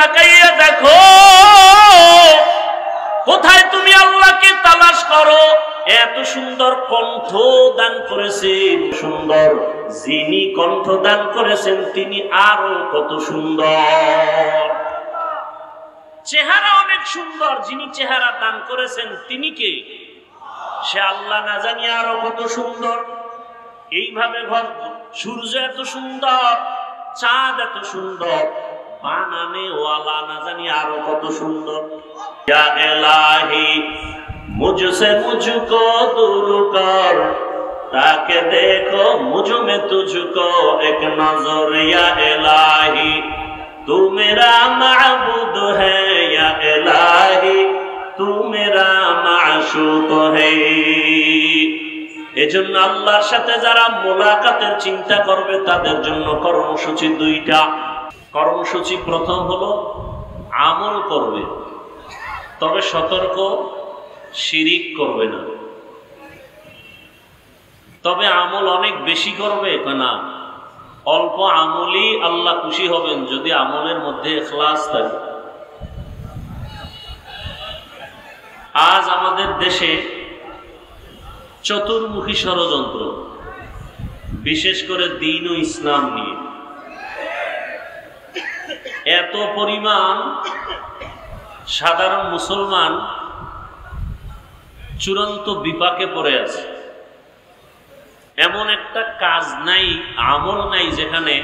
তাকাইয়া দেখো কোথায় তুমি আল্লাহকে তালাশ করো। এত সুন্দর কণ্ঠ দান করেছেন, সুন্দর যিনি কণ্ঠ দান করেছেন তিনি আরো কত সুন্দর, চেহারা অনেক সুন্দর, যিনি চেহারা দান করেছেন তিনি কে? সে আল্লাহ, না জানি আরো কত সুন্দর। এইভাবে ঘর সূর্য এত সুন্দর, চাঁদ এত সুন্দর, বানানে ওয়ালা না জানি আরো কত সুন্দর। ইয়া ইলাহি মুঝসে মুঝকো দূর কর, তাকে দেখো মুঝ মে তুঝকো এক নজর। ইয়া ইলাহি তু মেরা মাবুদ হ্যায়, ইয়া ইলাহি তু মেরা মাশুক হ্যায়। এজন্য আল্লাহর সাথে যারা মোলাকাতের চিন্তা করবে তাদের জন্য কর্মসূচি দুইটা। কর্মসূচি প্রথম হলো আমল করবে, তবে সতর্ক শিরিক করবে না। তবে আমল অনেক বেশি করবে না, অল্প আমলই আল্লাহ খুশি হবেন যদি আমলের মধ্যে ইখলাস থাকে। আজ আমাদের দেশে চতুর্মুখী ষড়যন্ত্র, বিশেষ করে দ্বীন ও ইসলাম নিয়ে এত পরিমাণ সাধারণ মুসলমান চূড়ান্ত বিপাকে পড়ে আছে। এমন একটা কাজ নাই, আমল নাই যেখানে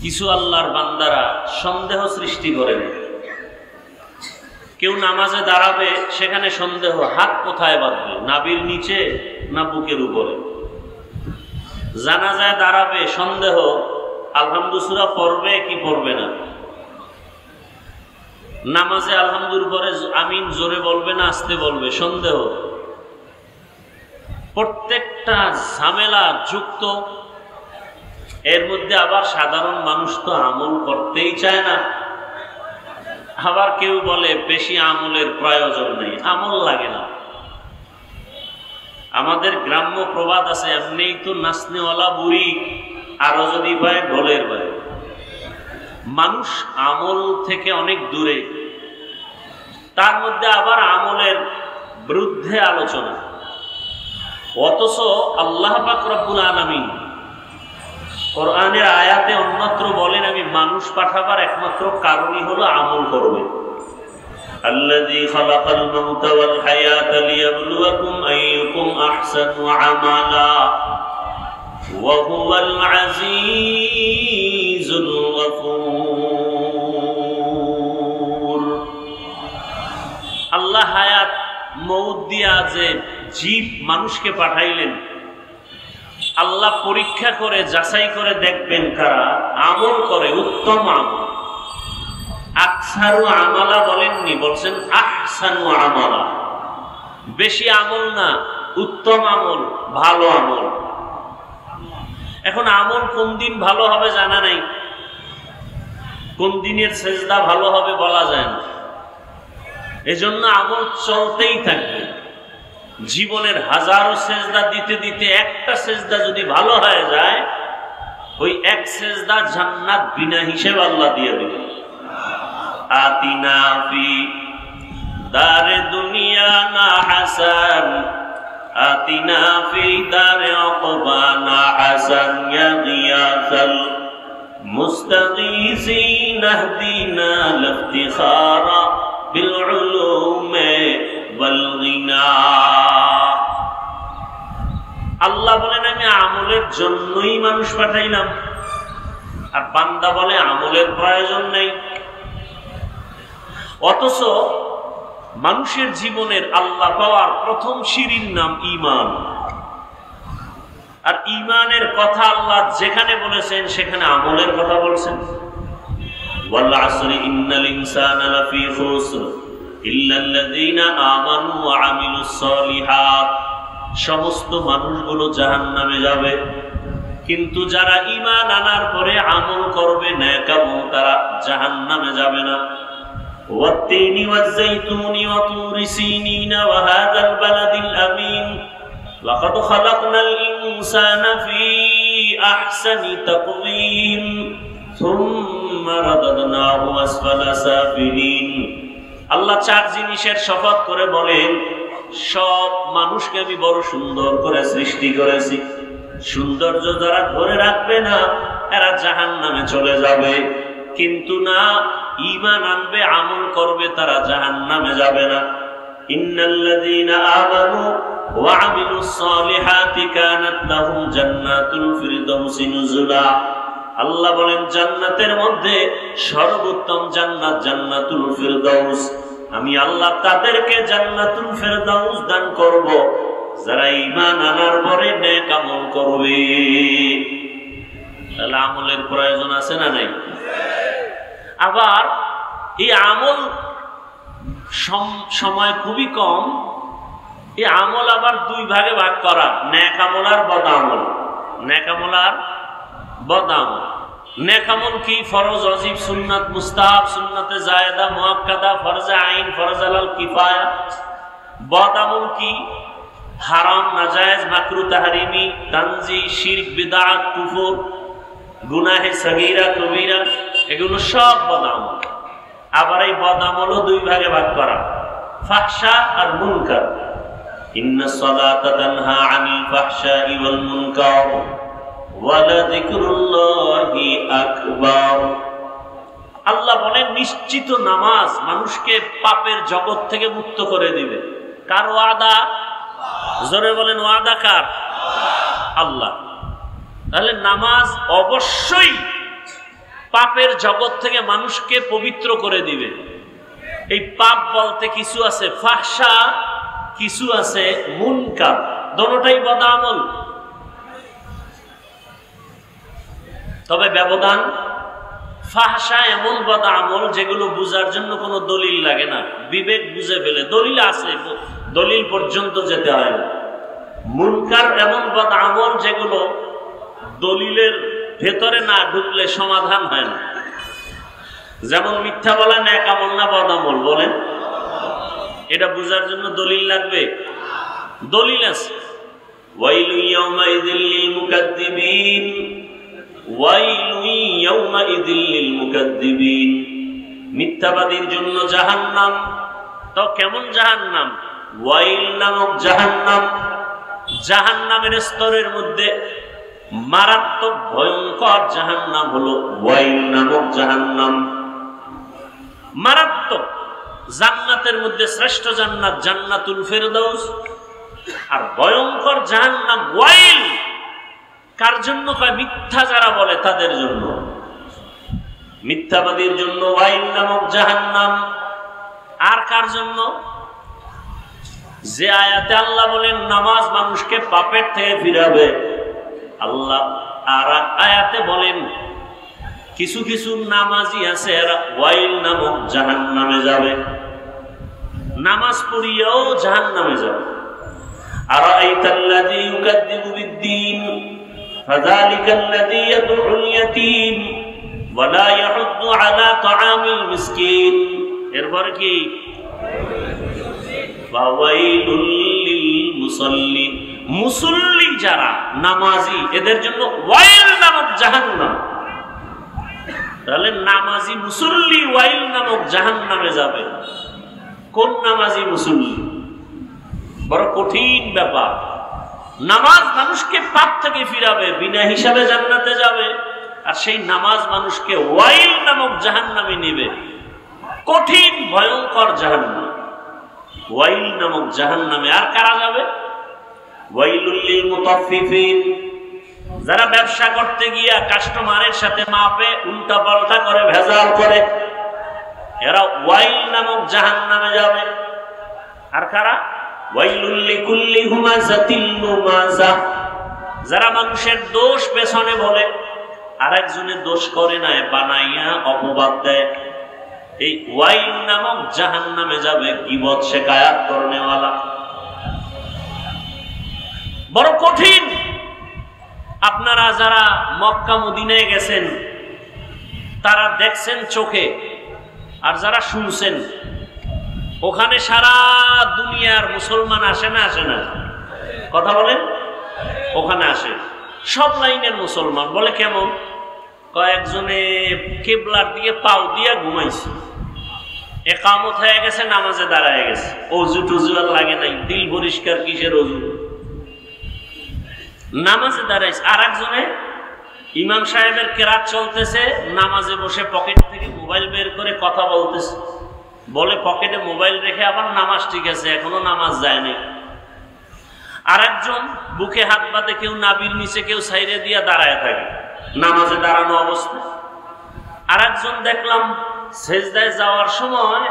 কিছু আল্লাহর বান্দারা সন্দেহ সৃষ্টি করেন। কেউ নামাজে দাঁড়াবে, সেখানে সন্দেহ, হাত কোথায় বাঁধবে, নাভির নিচে না বুকের উপরে। জানাজায় দাঁড়াবে, সন্দেহ, আলহামদুলিল্লাহ সূরা পড়বে কি পড়বে না। নামাজে আলহামদুলিল্লাহ পরে আমিন জোরে বলবে না আস্তে বলবে, সন্দেহ। প্রত্যেকটা ঝামেলা যুক্ত। এর মধ্যে আবার সাধারণ মানুষ তো আমল করতেই চায় না। আবার কেউ বলে বেশি আমলের প্রয়োজন নেই, আমল লাগে না। আমাদের গ্রাম্য প্রবাদ আছে, এমনিই তো নাচনেওয়ালা বুড়ি, আরো যদি পায় ঢোলের বাইরে। মানুষ আমল থেকে অনেক দূরে, তার মধ্যে আবার আমলের বিরুদ্ধে আলোচনা। অথচ আল্লাহ পাক রব্বুল আলামিন কোরআনের আয়াতে অন্যত্র বলেন, আমি মানুষ পাঠাবার একমাত্র কারণই হলো আমল করবে। আল্লাযী খালাকাল মাউতা ওয়াল হায়াতা লিয়াবলুয়াকুম আইয়ুকুম আহসানু আমালা ওয়া হুয়াল আজিজুল গফুর। আল্লাহ হায়াত মউত দিয়া যে জীব মানুষকে পাঠাইলেন, আল্লাহ পরীক্ষা করে যাচাই করে দেখবেন কারা আমল করে, উত্তম আমল। আকসারু আমালা বলেননি, বলছেন আহসানু আমালা। বেশি আমল না, উত্তম আমল, ভালো আমল। এখন আমল কোন দিন ভালো হবে জানা নাই, কোন দিনের সেজদা ভালো হবে বলা যায় না। এজন্য আমল চলতেই থাকবে। জীবনের হাজারো সেজদা দিতে দিতে একটা সেজদা যদি ভালো হয়ে যায়, ওই এক সেজদা জান্নাত বিনা হিসেব আল্লাহ দিয়ে দিবে। আতিনা ফি দারে দুনিয়া না হাসান, আতিনা ফি দারে উকবা না হাসান, ইয়া গিয়াসাল মুস্তাগীসিন আহদিনা লিফতিখারা বিল উলুমে ওয়াল গিনা। আল্লাহ বলেন আমি আমলের জন্যই মানুষ পাঠাইলাম, আর বান্দা বলে আমলের প্রয়োজন নেই। অথচ মানুষের জীবনের আল্লাহ পাওয়ার প্রথম সিঁড়ির নাম ঈমান। আর ঈমানের কথা আল্লাহ যেখানে বলেছেন সেখানে আমলের কথা বলছেন। ওয়াল আসরি ইন্নাল ইনসানা লাফি খুসর ইল্লাল্লাযীনা আমানু ওয়া আমিলুস সলিহাত। সমস্ত মানুষগুলো জাহান্নামে যাবে, কিন্তু যারা ঈমান আনার পরে আমল করবে নেক আমল, তারা জাহান্নামে যাবে না। ওয়াত-তিনি ওয়াজ-যাইতুনি ওয়া তুরি সিনিনা ওয়া হাযাল বালাদিল আমিন লাকাদ খালাকনাল ইনসানা ফি আহসানি তাকওয়িম সুম্মা রাদাদনাহু রাআহু আসফালা সাফিলিন। আল্লাহ চার জিনিসের শপথ করে বলেন, সব মানুষকে আমি বড় সুন্দর করে সৃষ্টি করেছি, সৌন্দর্য যারা ধরে রাখবে না এরা জাহান্নামে চলে যাবে, কিন্তু না, ঈমান আনবে, আমল করবে, তারা জাহান্নামে যাবে না। ইন্নাল্লাযীনা আমানু ওয়া আমিলুস সালিহাতি কানাত লাহুম জান্নাতুল ফিরদাউসি নুজুলা। আল্লাহ বলেন জান্নাতের মধ্যে সর্বোত্তম জান্নাত জান্নাতুল ফিরদাউস। আমি আল্লাহ তাদেরকে জান্নাতুল ফিরদাউস দান করব যারা ঈমান আনার পরে নেক আমল করবে। তাহলে আমলের প্রয়োজন আছে না নাই? আবার এই আমল সময় খুবই কম, এই আমল আবার দুই ভাগে ভাগ করা, নেক আমল আর বদ আমল। নেক আমল আর বদ আমল। নেক আমল কি? ফরজ, ওয়াজিব, সুন্নাত, মুস্তাহাব, সুন্নাতে জায়েদা, মুআক্কাদা, ফরজে আইন, ফরজ আলাল কিফায়া। বদ আমল কি? হারাম, নাজায়েজ, মাকরুহ, তাহরিমি, তানজি, শিরক, বিদআত, কুফর, গুনাহে সগীরা, কবীরা, এগুলো সব বদ আমল। আবার এই বদ আমলও দুই ভাগে ভাগ করা, ফাহশা আর মুনকার। ইন্নাস সালাতা তানহা আনিল ফাহশাই ওয়াল মুনকার ওয়া লাযিকরুল্লাহি আকবার। আল্লাহ বলেন নিশ্চিত নামাজ মানুষকে পাপের জগৎ থেকে মুক্ত করে দিবে। কার ওয়াদা? জোরে বলেন, ওয়াদা কার? আল্লাহ। তাহলে নামাজ অবশ্যই পাপের জগৎ থেকে মানুষকে পবিত্র করে দিবে। এই পাপ বলতে কিছু আছে ফাহশা, কিছু আছে মুনকার, দুটোটাই বদ আমল। তবে ব্যবধান, ফাহশা এমন বদ আমল যেগুলো বুঝার জন্য কোনো দলিল লাগে না, বিবেক বুঝে ফেলে, দলিল আছে, দলিল পর্যন্ত যেতে হয় না। মুনকার এমন বদ আমল যেগুলো দলিলের ভেতরে না ঢুকলে সমাধান হয় না। যেমন মিথ্যা বলা নেক আমল না বদ আমল? বলেন, এটা বুঝার জন্য দলিল লাগবে? দলিল আছে। ওয়াইলু ইয়াউমাইযিল লিল মুকাদ্দিবিন, ওয়াইলু ইয়াউমাইযিল লিল মুকাদ্দিবিন। মিথ্যাবাদীর জন্য জাহান্নাম। তো কেমন জাহান্নাম? ওয়াইল নামক জাহান্নাম। জাহান্নামের স্তরের মধ্যে মারাত্মক ভয়ঙ্কর জাহান্নাম হলো ওয়াইল নামক জাহান্নাম। মারাত্মক। জান্নাতের মধ্যে শ্রেষ্ঠ জান্নাত জান্নাতুল ফিরদাউস, আর ভয়ঙ্কর জাহান্নাম ওয়াইল। কার জন্য? কয় মিথ্যা যারা বলে তাদের জন্য। মিথ্যাবাদীর জন্য ওয়াইল নামক জাহান্নাম। আর কার জন্য? যে আয়াতে আল্লাহ বলেন নামাজ মানুষকে পাপের থেকে ফিরাবে, আল্লাহ আর আয়াতে বলেন কিছু কিছু নামাজি আছে এরা ওয়াইল নামক জাহান্নামে যাবে, নামাজ পড়িয়াও জাহান্নামে যাবে। আরাআইতাল্লাযী ইউকাযযিবু বিদ্দীন ফাযালিকাল্লাযী ইয়াদউল ইয়াতীম ওয়া লা ইয়াহুদ্দু আলা তাআমিল মিসকিন। এরপর কি? ফাওয়াইলুল লিল মুসাল্লিন। মুসল্লি যারা নামাজি এদের জন্য ওয়াইল নামক জাহান্নাম। তাহলে নামাজি মুসল্লি ওয়াইল নামক জাহান্নামে যাবে। কোন নামাজি মুসল্লি? বড় কঠিন ব্যাপার। নামাজ মানুষকে পাপ থেকে ফিরাবে, বিনা হিসাবে জান্নাতে যাবে, আর সেই নামাজ মানুষকে ওয়াইল নামক জাহান্নামে নেবে। কঠিন ভয়ঙ্কর জাহান্নাম, ওয়াইল নামক জাহান্নামে। আর কারা যাবে? ওয়াইলুল লিল মুতাফফিফিন। যারা ব্যবসা করতে গিয়া কাস্টমারের সাথে মাপে উল্টা পাল্টা করে, ভেজাল করে, এরা ওয়াইল নামক জাহান্নামে যাবে। আর কারা? ওয়াইলুল লিকুল্লি হুমাযাতিল লুমাযা। যারা মানুষের দোষ পেছনে বলে, আরেকজনের দোষ করে না, বানাইয়া অপবাদ দেয়, এই ওয়াইল নামক জাহান্নামে যাবে। গীবত শিকায়াত করনেওয়ালা। বড় কঠিন। আপনারা যারা মক্কা মদিনায় গেছেন তারা দেখছেন চোখে, আর যারা শুনছেন, ওখানে সারা দুনিয়ার মুসলমান আসে না? আসে না? কথা বলেন। ওখানে আসে, সব লাইনের মুসলমান। বলে কেমন? কয়েকজনে কিবলার দিকে পাও দিয়ে ঘুমাইছে, একামত হয়ে গেছে, নামাজে দাঁড়ায় গেছে, অজু টজু আর লাগে নাই, দিল পরিষ্কার, কিসের অজু, নামাজে দাঁড়াইছে। আর একজনে ইমাম সাহেবের কেরাত চলতেছে, নামাজে বসে পকেট থেকে মোবাইল বের করে কথা বলতেছে, বলে পকেটে মোবাইল রেখে আবার নামাজ ঠিক আছে, এখনো নামাজ যায়নি। আর একজন বুকে হাত বাঁধে, কেউ নাবির নিচে, কেউ সাইডে দিয়ে দাঁড়ায় থাকে নামাজে দাঁড়ানো অবস্থায়। আর একজন দেখলাম সেজদায় যাওয়ার সময়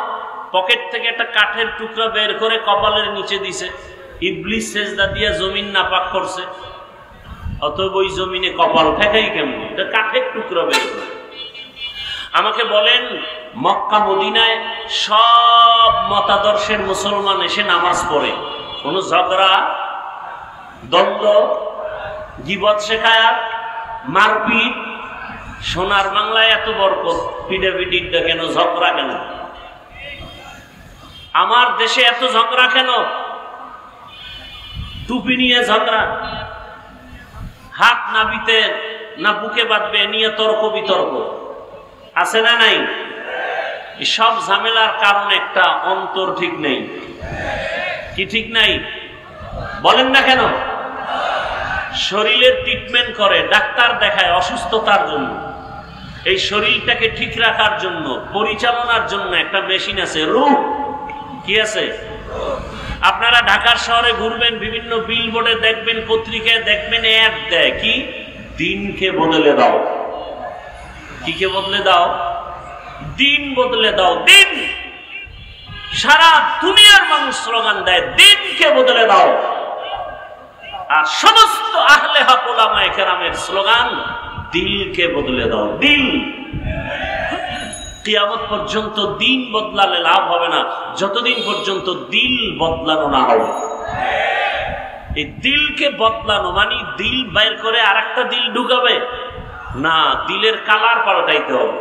পকেট থেকে একটা কাঠের টুকরা বের করে কপালের নিচে দিছে, ইবলিস সেজদা দিয়ে জমিন নাপাক করছে, অতএব ওই জমিনে কপাল ঠেকাই কেমন, এটা কাঠের টুকরা বের করে। আমাকে বলেন, মক্কা মদিনায় সব মতাদর্শের মুসলমান এসে নামাজ পড়ে, কোন ঝগড়া দ্বন্দ্ব গীবত শেখায়াত মারপিট, সোনার বাংলায় এত বরকত, পিডাপিডিটা কেন, ঝগড়া কেন? আমার দেশে এত ঝগড়া কেন? টুপি নিয়ে ঝগড়া, হাত নাবিতে না বুকে বাঁধবে নিয়ে তর্ক বিতর্ক, আছে না নাই? সব ঝামেলার কারণ একটা, অন্তর ঠিক নেই। কি ঠিক নাই? বলেন না কেন? শরীরের ট্রিটমেন্ট করে, ডাক্তার দেখায় অসুস্থতার জন্য, এই শরীরটাকে ঠিক রাখার জন্য, পরিচালনার জন্য একটা মেশিন আছে, রূহ। কি আছে? আপনারা ঢাকার শহরে ঘুরবেন, বিভিন্ন বিলবোর্ডে দেখবেন, পত্রিকায় দেখবেন, অ্যাড দেয় কি, দিনকে বদলে দাও। কি কে বদলে দাও? দিন বদলে দাও। দিন, সারা দুনিয়ার মানুষ স্লোগান দেয়, দিনকে বদলে দাও। আর সমস্ত আহলে হক উলামায়ে কেরামের স্লোগান, দিলকে বদলে দাও। দিল, কিয়ামত পর্যন্ত দিন বদলালে লাভ হবে না, যতদিন পর্যন্ত দিল বদলানো না হবে। এই দিলকে বদলানো মানে দিল বাইর করে আর একটা দিল ঢুকাবে না, দিলের কালার পাল্টাইতে হবে।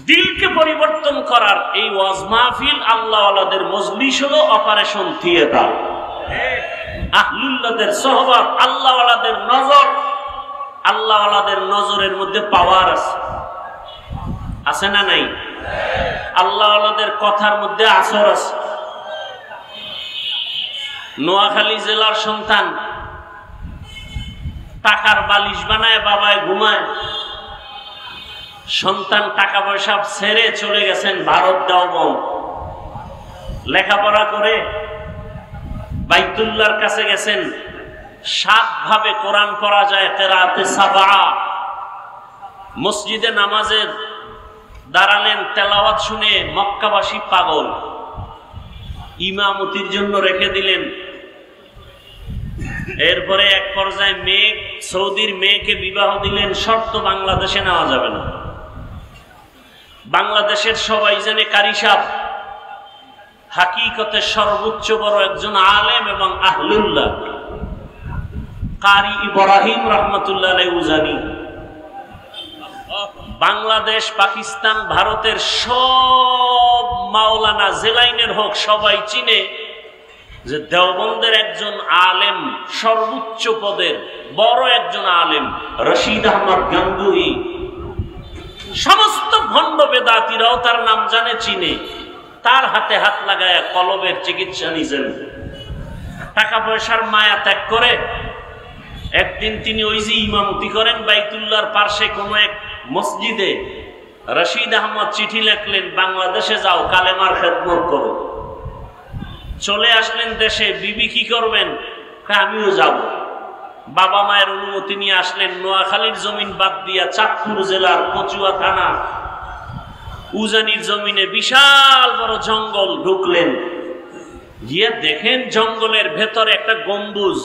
দিলকে পরিবর্তন করার এই ওয়াজ মাহফিল, আল্লাহওয়ালাদের মজলিস হলো অপারেশন থিয়েটার। আহলুল্লাহদের সোহবত, আল্লাহওয়ালাদের নজর, আল্লাহওয়ালাদের নজরের মধ্যে পাওয়ার আছে, আছে না নাই? আল্লাহওয়ালাদের কথার মধ্যে আসর আছে। নোয়াখালী জেলার সন্তান, টাকার বালিশ বানায় বাবায় ঘুমায়, সন্তান টাকা পয়সা ছেড়ে চলে গেছেন ভারত দেওবন্দ, লেখাপড়া করে বাইতুল্লাহর কাছে গেছেন, 7 ভাবে কোরআন পড়া যায়, কেরাতে সাবা। মসজিদে নামাজের দাঁড়ালেন, তেলাওয়াত শুনে মক্কাবাসী পাগল, ইমামতির জন্য রেখে দিলেন। এরপরে এক পর্যায়ে মেয়ে, সৌদির মেয়েকে বিবাহ দিলেন, শর্ত বাংলাদেশে নেওয়া যাবে না। বাংলাদেশের সবাই জানে কারি সাহেব হাকিকতে সর্বোচ্চ বড় একজন আলেম এবং আহলুল্লাহ, কারি ইব্রাহিম রাহমাতুল্লাহ আলাইহি উজানি। বাংলাদেশ, পাকিস্তান, ভারতের সব মাওলানা জেলাইনের হোক, সবাই চিনে যে দেওবন্দের একজন আলেম, সর্বোচ্চ পদের বড় একজন আলেম, রশিদ আহমদ গাঙ্গুহি। সমস্ত ভণ্ড বেদাতিরাও তার নাম জানে, চিনে। তার হাতে হাত লাগায় কলবের চিকিৎসা নিছেন। টাকা পয়সার মায়া ত্যাগ করে একদিন তিনি ওই যে ইমামতি করেন বাইতুল্লাহর পার্শ্বে কোনো এক মসজিদে, রশিদ আহমদ চিঠি লিখলেন, বাংলাদেশে যাও, কালেমার খেদমত করো। চলে আসলেন দেশে। বিবি কি করবেন? আমিও যাব। বাবা মায়ের অনুমতি নিয়ে আসলেন। নোয়াখালীর জমিন বাদ দিয়া চাঁদপুর জেলার কচুয়া থানা উজানির জমিনে বিশাল বড় জঙ্গল ঢুকলেন। গিয়ে দেখেন জঙ্গলের ভেতরে একটা গম্বুজ,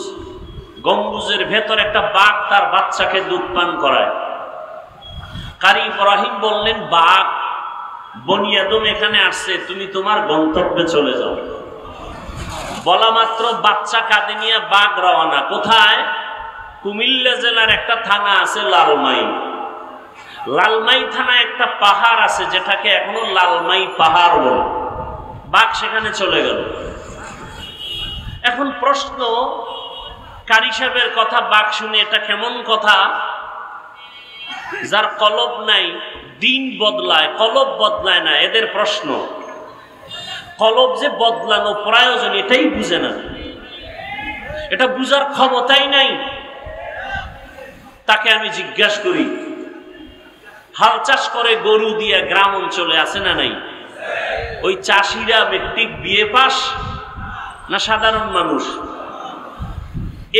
গম্বুজের ভেতর একটা বাঘ তার বাচ্চাকে দুধ পান করায়। কারি ইব্রাহিম বললেন, বাঘ, বনি আদম এখানে আসছে, তুমি তোমার গন্তব্যে চলে যাও। বলা মাত্র বাচ্চা কাঁধে নিয়ে বাঘ রওনা। কোথায়? কুমিল্লা জেলার একটা থানা আছে লালমাই। লালমাই থানায় একটা পাহাড় আছে যেটাকে এখনো লালমাই পাহাড় বলে। বাঘ সেখানে চলে গেল। এখন প্রশ্ন, কারি সাহেবের কথা বাঘ শুনে এটা কেমন কথা? যার কলব নাই দিন বদলায়, কলব বদলায় না। এদের প্রশ্ন কলব যে বদলানো প্রয়োজন এটাই বুঝে না, এটা বুঝার ক্ষমতাই নাই। তাকে আমি জিজ্ঞাসা করি, হাল চাষ করে গরু দিয়ে গ্রাম অঞ্চলে আছে না নাই? ওই চাষিরা মেট্রিক বিএ পাস না সাধারণ মানুষ?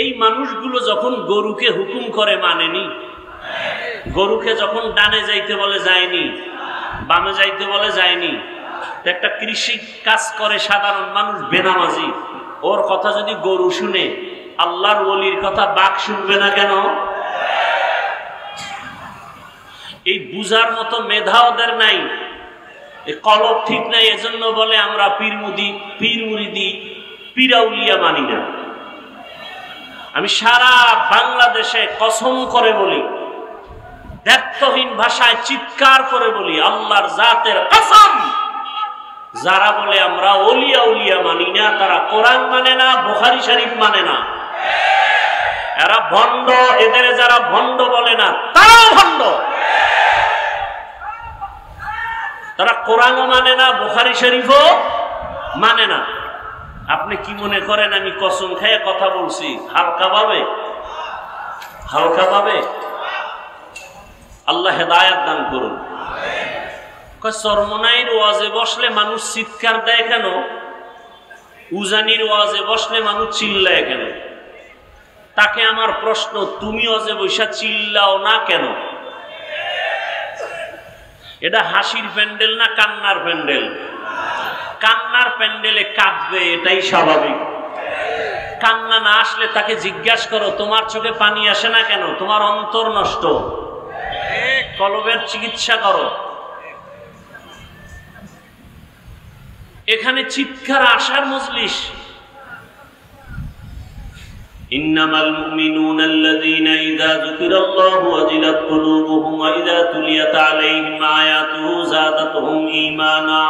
এই মানুষগুলো যখন গরুকে হুকুম করে মানেনি, গরুকে যখন ডানে যাইতে বলে যায়নি, বামে যাইতে বলে যায়নি। একটা কৃষি কাজ করে সাধারণ মানুষ বেনামাজি, ওর কথা যদি গরু শুনে, আল্লাহর ওলির কথা বাঘ শুনবে না কেন? এই বুঝার মতো মেধা ওদের নাই, কলব ঠিক নাই। এজন্য বলে আমরা পীর মুরিদি পীরাউলিয়া মানি না। আমি সারা বাংলাদেশে কসম করে বলি, দ্ব্যর্থহীন ভাষায় চিৎকার করে বলি, আল্লাহর জাতের কসম, যারা বলে আমরা ওলিয়া উলিয়া মানি না, তারা কোরআন মানে না, বুখারী শরীফ মানে না। এরা ভণ্ড। এদের যারা ভণ্ড বলে না তারাও ভণ্ড। তারা কোরআনও মানে না, বুখারী শরীফও মানে না। আপনি কি মনে করেন আমি কসম খেয়ে কথা বলছি হালকা ভাবে? হালকা ভাবে? আল্লাহ হেদায়েত দান করুন। চরমনাইর ওয়াজে বসলে মানুষ চিৎকার দেয় কেন? উজানির ওয়াজে বসলে মানুষ চিল্লায় কেন? তাকে আমার প্রশ্ন, তুমি ওয়াজে বৈশা চিল্লাও না কেন? এটা হাসির প্যান্ডেল না কান্নার প্যান্ডেল? কান্নার প্যান্ডেলে কাঁদবে, এটাই স্বাভাবিক। কান্না না আসলে তাকে জিজ্ঞাসা করো, তোমার চোখে পানি আসে না কেন? তোমার অন্তর নষ্ট, কলবের চিকিৎসা করো। এখানে চিৎকার আসার মজলিস। ইন্নামাল মুমিনুনা আল্লাযীনা ইযা যুকিরাল্লাহু ওয়াজিলাত কুলুবুহুম ওয়া ইযা তুলিয়াত আলাইহিম আয়াতুহু যাদাতুহুম ঈমানা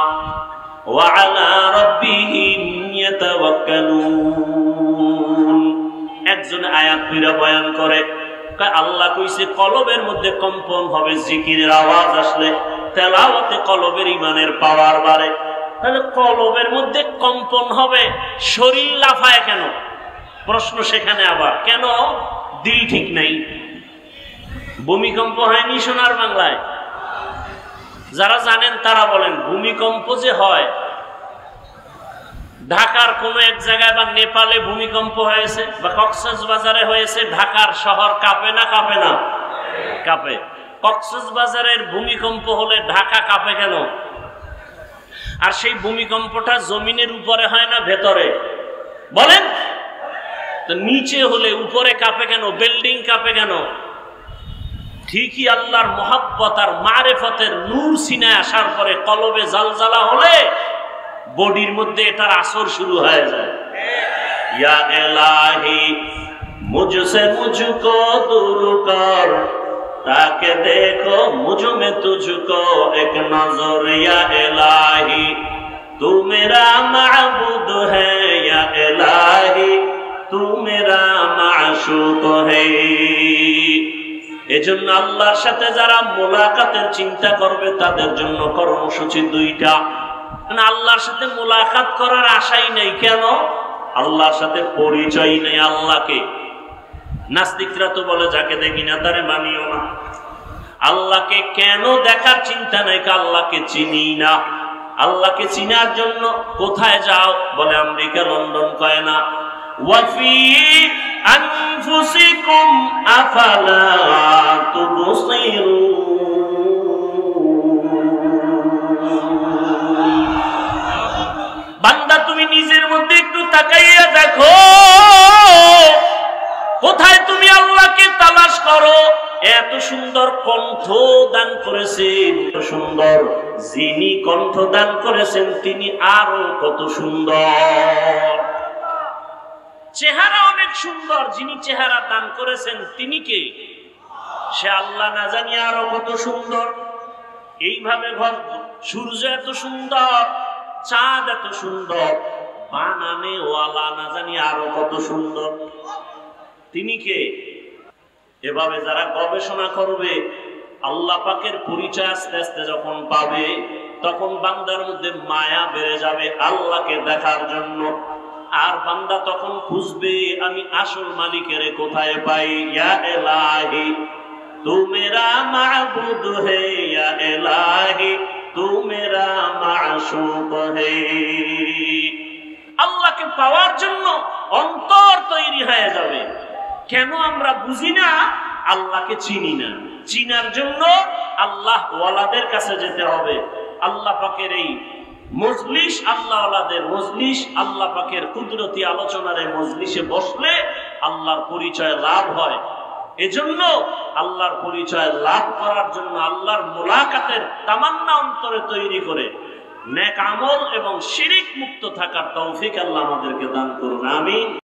ওয়া আলা রাব্বিহিম ইয়াতাওয়াক্কালুন। একজন আয়াত পড়া বয়ান করে, আল্লাহ কইছে কলবের মধ্যে কম্পন হবে জিকিরের আওয়াজ আসলে, তেলাওয়াতে কলবের ঈমানের পাওয়ার বাড়ে। তাহলে কলবের মধ্যে কম্পন হবে, শরীর লাফায় কেন? প্রশ্ন সেখানে আবার, কেন? দিল ঠিক নাই। ভূমিকম্প হয়নি সোনার বাংলায়? যারা জানেন তারা বলেন, ভূমিকম্প যে হয় ঢাকার কোন এক জায়গায় বা নেপালে ভূমিকম্প হয়েছে বা কক্সবাজারে হয়েছে, ঢাকার শহর কাঁপে না কাঁপে না? কাঁপে। কক্সবাজারের ভূমিকম্প হলে ঢাকা কাঁপে কেন? আর সেই ভূমিকম্পটা জমিনের উপরে হয় না ভেতরে? বলেন তো। নিচে হলে উপরে কাঁপে কেন? বিল্ডিং কাঁপে কেন? ঠিকই আল্লাহর মহব্বত আর মারেফতের নূর সিনায় আসার পরে কলবে জালজালা হলে বডির মধ্যে এটার আসর শুরু হয়ে যায়। ইয়া ইলাহি মুঝসে মুঝকো দূর কর, তাকে দেখো মুঝ মে তুঝকো এক নজর। ইয়া ইলাহি তু মেরা মাবুদ হ্যায়, ইয়া ইলাহি তু মেরা মাশুক হ্যায়। এজন্য আল্লাহর সাথে যারা মোলাকাতের চিন্তা করবে তাদের জন্য কর্মসূচি দুইটা। আল্লাহর সাথে মোলাকাত করার আশাই নেই। কেন? আল্লাহর সাথে পরিচয় নেই আল্লাহকে। নাস্তিকরা তো বলে যাকে দেখি না তারে মানিও না। আল্লাহকে কেন দেখার চিন্তা নাই? আল্লাহকে চিনি না। আল্লাহকে চিনার জন্য কোথায় যাও? বলে আমেরিকা, লন্ডন কয় না। ওয়াফি আনফুসিকুম আফালা তুবসিরুন। বান্দা তুমি নিজের মধ্যে একটু তাকাইয়া দেখো, কোথায় তুমি আল্লাহকে তালাশ করো। এত সুন্দর কণ্ঠ দান করেছেন, সুন্দর যিনি কণ্ঠ দান করেছেন তিনি আরো কত সুন্দর। চেহারা অনেক সুন্দর, যিনি চেহারা দান করেছেন তিনি কে? সে আল্লাহ না জানি আরো কত সুন্দর। এইভাবে সূর্য এত সুন্দর, চাঁদ এত সুন্দর, বানানে ওয়ালা না জানি আরো কত সুন্দর। তিনি কে? এভাবে যারা গবেষণা করবে আল্লাহ পাকের পরিচয় আস্তে আস্তে যখন পাবে, তখন বান্দার মধ্যে মায়া বেড়ে যাবে আল্লাহকে দেখার জন্য। আর বান্দা তখন খুঁজবে আমি আসল মালিকের কোথায় পাই। ইয়া ইলাহি তু মেরা মাবুদ হে, ইয়া ইলাহি তু মেরা মাশুক হে। আল্লাহকে পাওয়ার জন্য অন্তর তৈরি হয়ে যাবে। কেন আমরা বুঝি না? আল্লাহকে চিনি না। চিনার জন্য আল্লাহ ওয়ালাদের কাছে যেতে হবে। আল্লাহ পাকের এই মজলিস, আল্লাহ ওয়ালাদের মজলিস, আল্লাহ পাকের কুদরতি আলোচনার এই মজলিসে বসলে আল্লাহর পরিচয় লাভ হয়। এজন্য আল্লাহর পরিচয় লাভ করার জন্য আল্লাহর মুলাকাতের তামান্না অন্তরে তৈরি করে নেক আমল এবং শিরিক মুক্ত থাকার তৌফিক আল্লাহ আমাদেরকে দান করুন। আমিন।